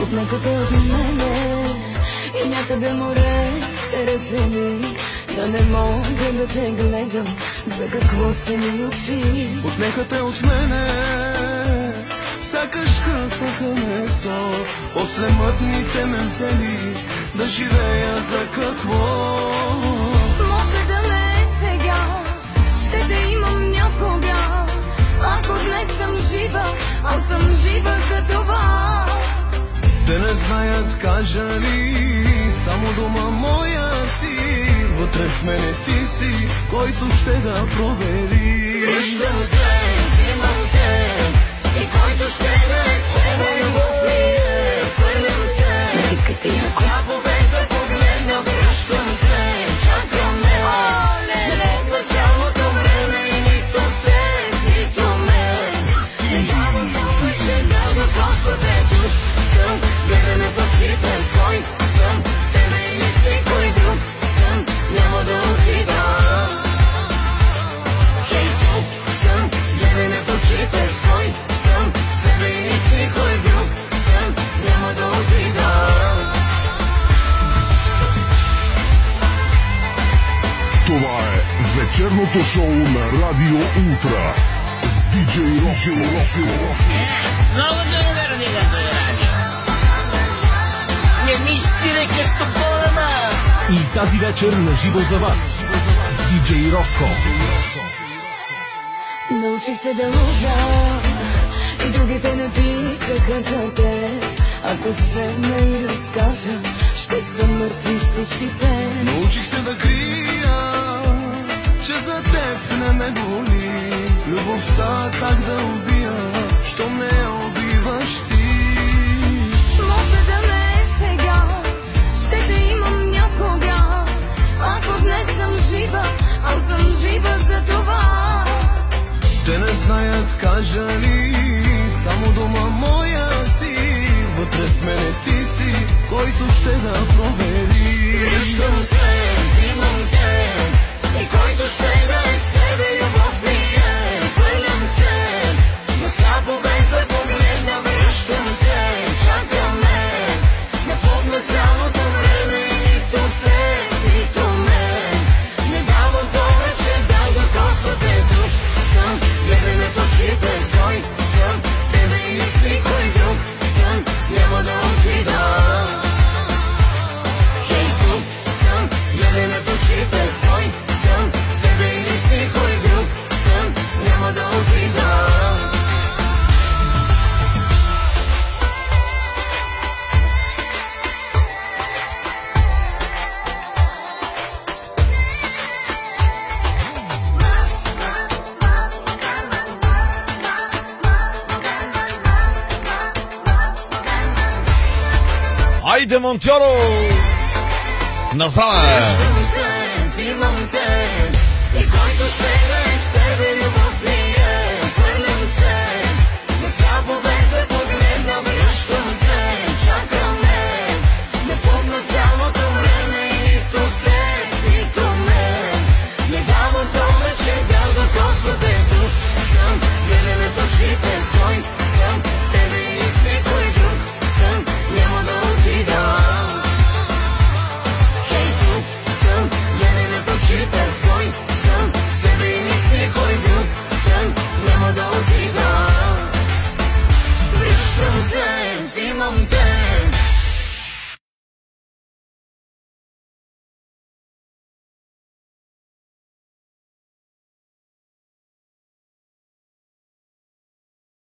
Отнекате от мене и някъде море се раздели. Да не мога да те гледам, за какво се ми очи. Отнекате от мене сякаш късаха месо, после мътните ме взели, да живея за какво? Може да не е сега, ще те имам някога. Ако днес съм жива, аз съм жива за това. Те не знаят, кажа ли, само дома моя си. Вътре в мене ти си, който ще да провери. Връщам се, взимам те, и който ще да е с тебе, любов ли е, хвърлям се. Натискайте яко. Слабо без да погледна, връщам се, чакаме. Не мога цялото време и нито те, нито мен. Не давам повече да го коствате. Тук съм, гледаме в очите, свой съм, с тебе или с никой друг съм, няма да отида. Хей, тук съм, гледаме в очите, свой съм, с тебе или с никой друг съм, няма да отида. Това е вечерното шоу на Радио Ултра с диджей Росо. Много добре, дигато е радио. Не ми стире късто полема. И тази вечер наживо за вас с диджей Роско. Научих се да лъжа и другите не питаха за теб. Ако седна и разкажа, ще са мъртви всичките. Научих се да крия, че за теб не ме боли. Любовта как да убия, щом не я убиваш ти. Може да не е сега, ще те имам някога. Ако днес съм жива, аз съм жива за това. Те не знаят, кажа ли, само дома моя си. Вътре в мене ти си, който ще да провери. Връщам се, взимам те, и който ще да е с тебе, любов ми е. Хвърлям се, но слабо без да погледна, връщам се, чакаме. Не помня цялото време и нито те, нито мен. Не давам повече да го коствате. Тук съм, гледаме в очите, стой съм, с тебе или с никой друг съм, няма да отида. Хей, тук съм, гледаме в очите, стой съм, с тебе или с никой друг съм, няма да отида. Айде, Монтьоро! На здраве! Взимам те, и който ще да е с тебе, любов